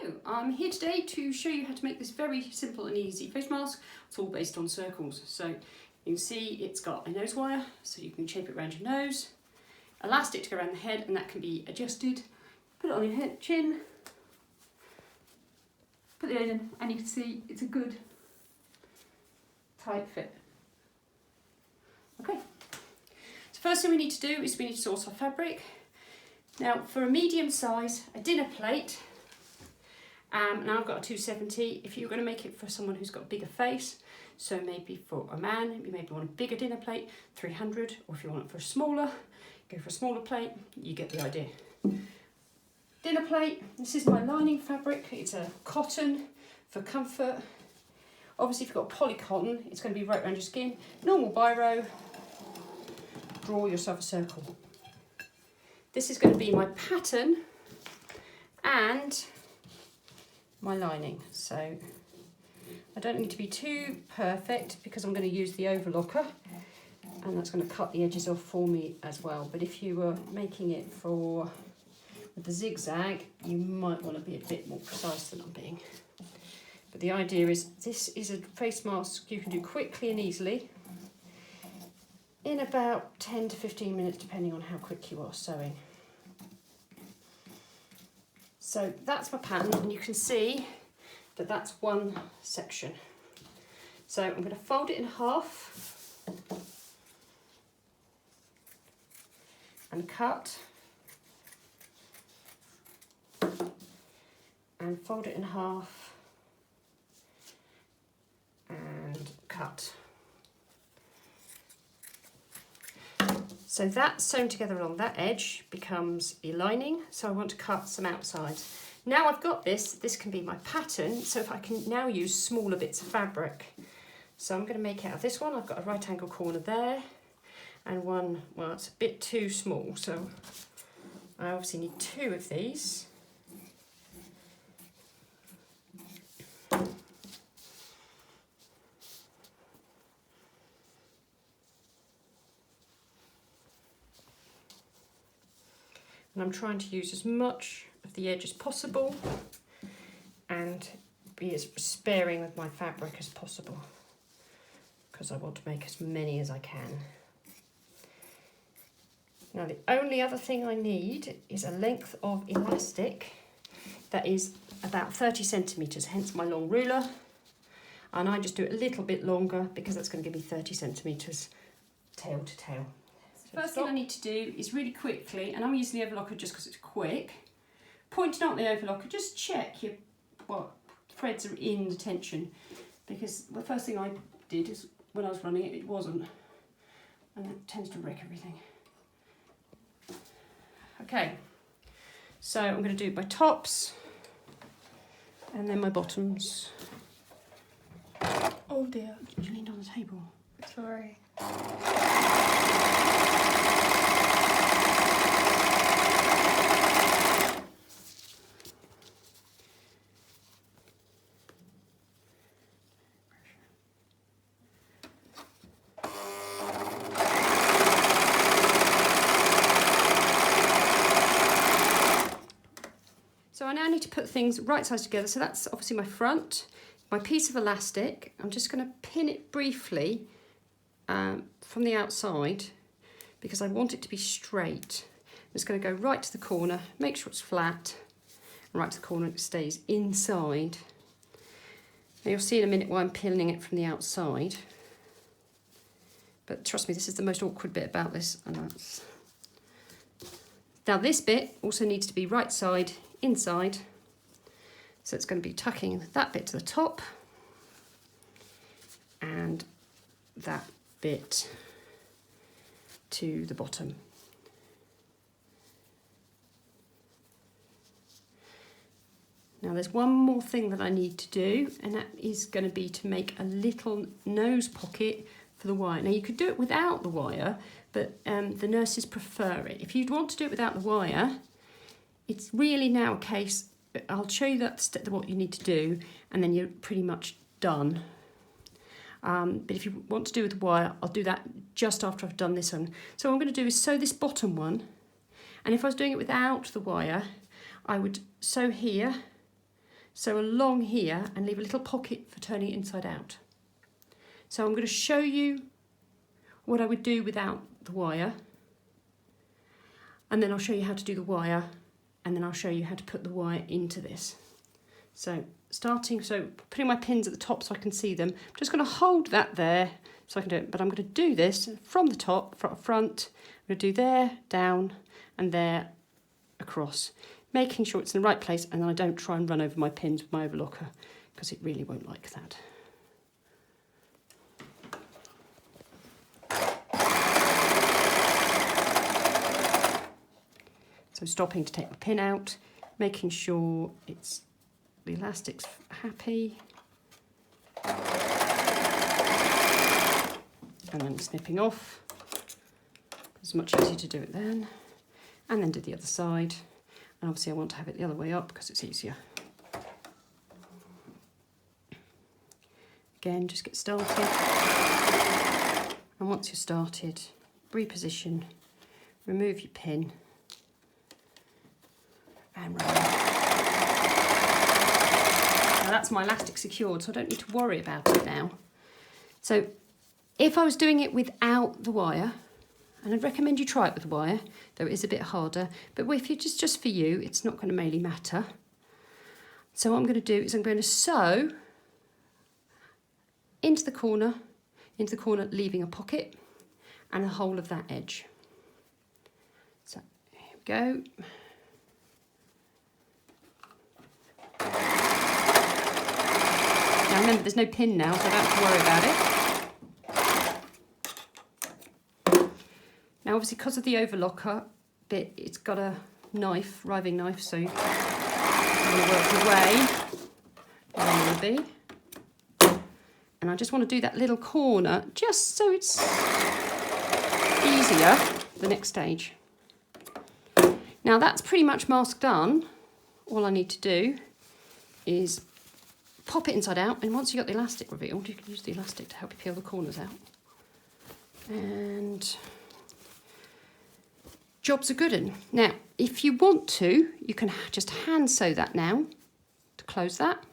Hello, I'm here today to show you how to make this very simple and easy face mask. It's all based on circles. So you can see it's got a nose wire, so you can shape it around your nose, elastic to go around the head, and that can be adjusted. Put it on your head, chin, put it in, and you can see it's a good tight fit. Okay, so first thing we need to do is we need to source our fabric. Now for a medium size, a dinner plate, now I've got a 270. If you're going to make it for someone who's got a bigger face, so maybe for a man, you maybe want a bigger dinner plate, 300, or if you want it for a smaller, go for a smaller plate, you get the idea. Dinner plate, this is my lining fabric, it's a cotton for comfort. Obviously if you've got a poly cotton, it's going to be right around your skin. Normal biro, draw yourself a circle. This is going to be my pattern and my lining, so I don't need to be too perfect because I'm going to use the overlocker and that's going to cut the edges off for me as well. But if you were making it for the zigzag, you might want to be a bit more precise than I'm being. But the idea is this is a face mask you can do quickly and easily in about 10 to 15 minutes depending on how quick you are sewing. So that's my pattern, and you can see that that's one section. So I'm going to fold it in half and cut, and fold it in half and cut. So that sewn together along that edge becomes a lining, so I want to cut some outsides. Now I've got this can be my pattern, so if I can now use smaller bits of fabric. So I'm going to make out of this one, I've got a right angle corner there, and one, well it's a bit too small, so I obviously need two of these. And I'm trying to use as much of the edge as possible and be as sparing with my fabric as possible because I want to make as many as I can. Now the only other thing I need is a length of elastic that is about 30 centimetres, hence my long ruler. And I just do it a little bit longer because that's going to give me 30 centimetres tail to tail. First thing I need to do is really quickly, and I'm using the overlocker just because it's quick, pointing out the overlocker, just check what threads are in the tension, because the first thing I did is when I was running it, it wasn't, and it tends to wreck everything. Okay, so I'm going to do my tops and then my bottoms. Oh dear, you leaned on the table. Sorry. So I now need to put things right sides together. So that's obviously my front, my piece of elastic. I'm just going to pin it briefly from the outside because I want it to be straight. I'm just going to go right to the corner, make sure it's flat, and right to the corner it stays inside. Now you'll see in a minute why I'm pinning it from the outside. But trust me, this is the most awkward bit about this. And that's... Now this bit also needs to be right side inside, so it's going to be tucking that bit to the top and that bit to the bottom. Now there's one more thing that I need to do, and that is going to be to make a little nose pocket for the wire. Now you could do it without the wire, but the nurses prefer it. If you'd want to do it without the wire, it's really now a case, I'll show you what you need to do, and then you're pretty much done. But if you want to do with the wire, I'll do that just after I've done this one. So what I'm going to do is sew this bottom one, and if I was doing it without the wire, I would sew here sew along here and leave a little pocket for turning it inside out. So I'm going to show you what I would do without the wire, and then I'll show you how to do the wire, and then I'll show you how to put the wire into this. So putting my pins at the top so I can see them. I'm just going to hold that there so I can do it, but I'm going to do this from the top, front. I'm going to do there, down, and there, across, making sure it's in the right place, and then I don't try and run over my pins with my overlocker because it really won't like that. So stopping to take the pin out, making sure the elastic's happy, and then snipping off. It's much easier to do it then, and then do the other side. And obviously I want to have it the other way up because it's easier. Again, just get started, and once you're started, reposition, remove your pin, and run. Now that's my elastic secured, so I don't need to worry about it now. So if I was doing it without the wire, and I'd recommend you try it with the wire, though it is a bit harder, but if you're just for you, it's not going to really matter. So what I'm going to do is I'm going to sew into the corner, leaving a pocket and the whole of that edge. So here we go. Now remember, there's no pin now, so I don't have to worry about it. Now obviously because of the overlocker bit, it's got a knife, riving knife, so I'm going to work away where I want to be. And I just want to do that little corner just so it's easier the next stage. Now that's pretty much mask done. All I need to do is pop it inside out, and once you've got the elastic revealed, you can use the elastic to help you peel the corners out. And job's a good one. Now, if you want to, you can just hand sew that now to close that.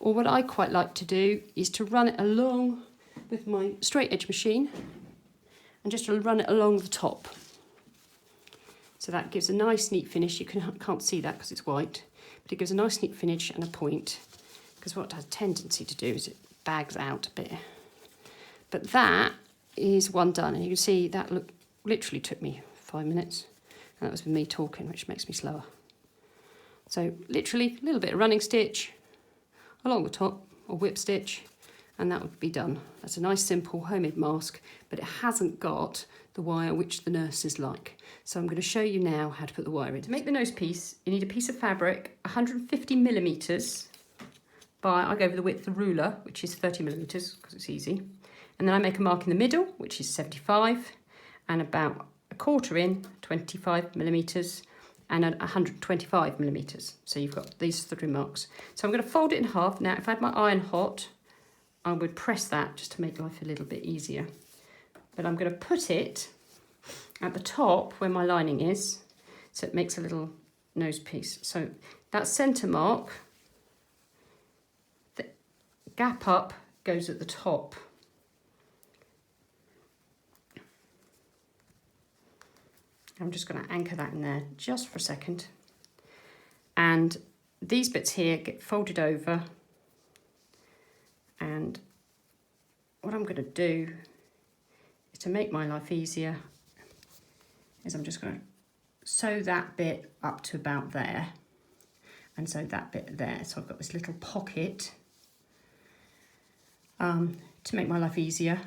Or what I quite like to do is to run it along with my straight edge machine and just run it along the top. So that gives a nice neat finish. You can't see that because it's white, but it gives a nice neat finish and a point, because what it has a tendency to do is it bags out a bit. But that is one done, and you can see that literally took me 5 minutes, and that was with me talking, which makes me slower. So literally a little bit of running stitch along the top, or whip stitch, and that would be done. That's a nice simple homemade mask, but it hasn't got the wire which the nurses like. So I'm going to show you now how to put the wire in. To make the nose piece, you need a piece of fabric, 150 millimetres by, I go over the width of the ruler, which is 30 millimetres, because it's easy. And then I make a mark in the middle, which is 75, and about a quarter in, 25 millimetres, and 125 millimetres. So you've got these 3 marks. So I'm going to fold it in half. Now, if I had my iron hot, I would press that just to make life a little bit easier. But I'm going to put it at the top where my lining is, so it makes a little nose piece. So that centre mark, the gap up goes at the top. I'm just going to anchor that in there just for a second. And these bits here get folded over. And what I'm going to do is, to make my life easier, is I'm just going to sew that bit up to about there. And sew that bit there. So I've got this little pocket to make my life easier.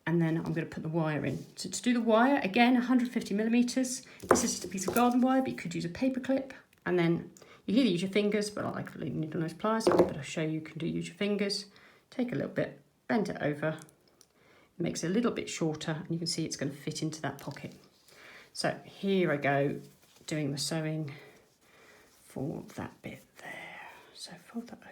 And then I'm going to put the wire in. So to do the wire, again, 150 millimetres. This is just a piece of garden wire, but you could use a paper clip. And then you can either use your fingers, but I like needle nose pliers, but I'll show you can use your fingers. Take a little bit, bend it over. It makes it a little bit shorter, and you can see it's going to fit into that pocket. So here I go, doing the sewing for that bit there. So fold that over.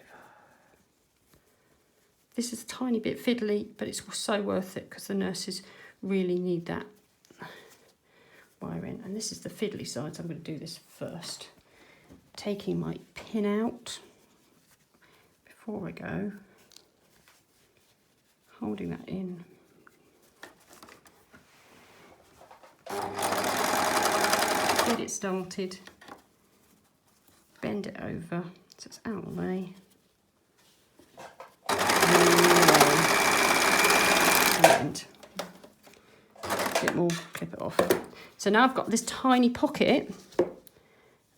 This is a tiny bit fiddly, but it's so worth it because the nurses really need that wire in. And this is the fiddly side, so I'm going to do this first. Taking my pin out, before I go, holding that in. Get it started, bend it over so it's out of the way. And a bit more, clip it off. So now I've got this tiny pocket that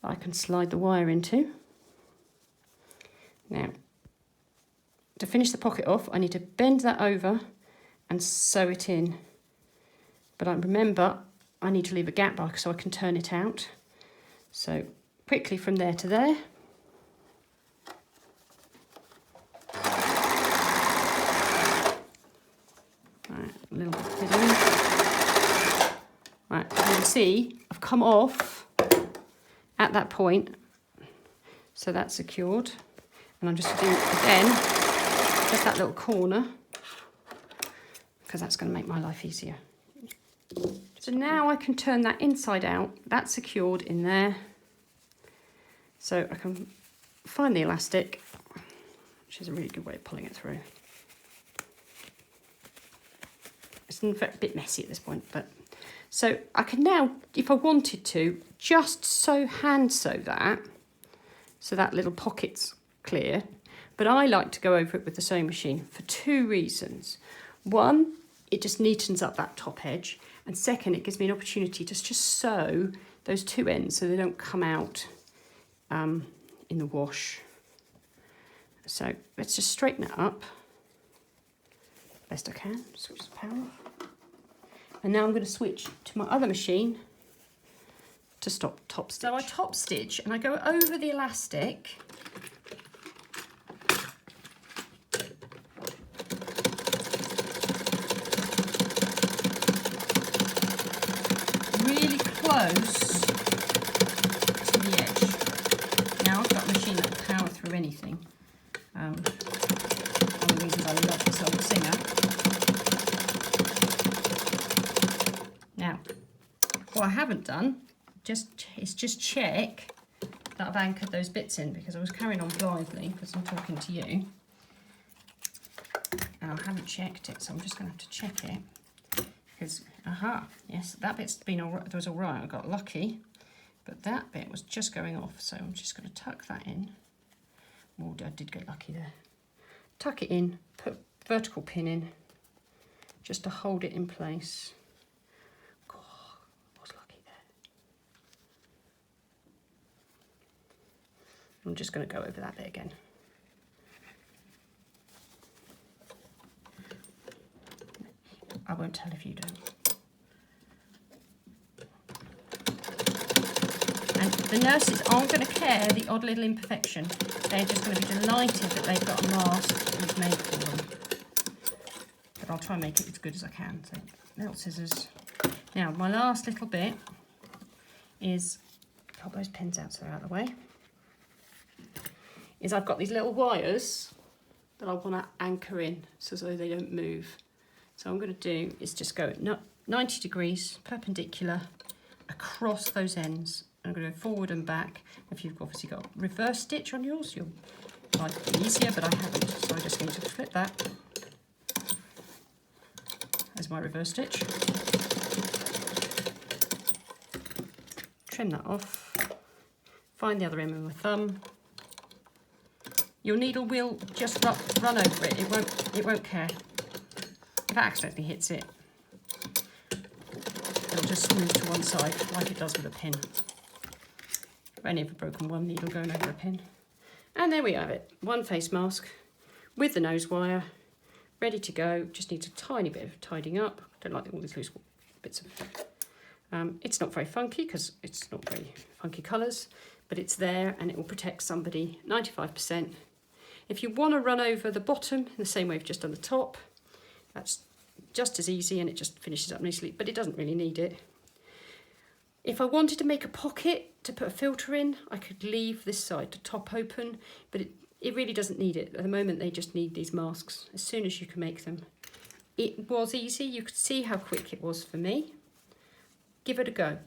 I can slide the wire into. Now, to finish the pocket off, I need to bend that over and sew it in. But I remember I need to leave a gap so I can turn it out. So quickly from there to there. Right, a little bit hidden. Right, you can see I've come off at that point, so that's secured. And I'm just doing it again, just that little corner, because that's going to make my life easier. So now I can turn that inside out. That's secured in there. So I can find the elastic, which is a really good way of pulling it through. It's a bit messy at this point, but so I can now, if I wanted to, just hand sew that, so that little pocket's clear. But I like to go over it with the sewing machine for two reasons. One, it just neatens up that top edge. And second, it gives me an opportunity to just sew those two ends so they don't come out in the wash. So let's just straighten it up best I can. Switch the power off. And now I'm going to switch to my other machine to stop top stitch. So I top stitch and I go over the elastic. Really close to the edge. Now I've got a machine that will power through anything. One of the reasons I love this old Singer. Now, what I haven't done is just check that I've anchored those bits in, because I was carrying on blithely because I'm talking to you. And I haven't checked it, so I'm just going to have to check it. Because, yes, that bit's been all right. It was all right. I got lucky, but that bit was just going off. So I'm just going to tuck that in. Oh, I did get lucky there. Tuck it in, put vertical pin in, just to hold it in place. God, I was lucky there. I'm just going to go over that bit again. I won't tell if you don't. And the nurses aren't going to care the odd little imperfection. They're just going to be delighted that they've got a mask that we've made for them. But I'll try and make it as good as I can. So, little scissors. Now, my last little bit is, pop those pins out so they're out of the way, is I've got these little wires that I want to anchor in so they don't move. So what I'm going to do is just go 90 degrees perpendicular across those ends. I'm going to go forward and back. If you've obviously got a reverse stitch on yours, you'll find it easier, but I haven't. So I just need to flip that. There's my reverse stitch. Trim that off. Find the other end with my thumb. Your needle will just run over it. It won't care. If it accidentally hits it, it'll just move to one side like it does with a pin. I've only ever broken one needle going over a pin. And there we have it. One face mask with the nose wire, ready to go. Just needs a tiny bit of tidying up. Don't like all these loose bits of... it's not very funky because it's not very funky colours, but it's there and it will protect somebody 95%. If you want to run over the bottom in the same way we've just done the top, that's just as easy and it just finishes up nicely, but it doesn't really need it. If I wanted to make a pocket to put a filter in, I could leave this side to top open, but it really doesn't need it. At the moment, they just need these masks as soon as you can make them. It was easy. You could see how quick it was for me. Give it a go.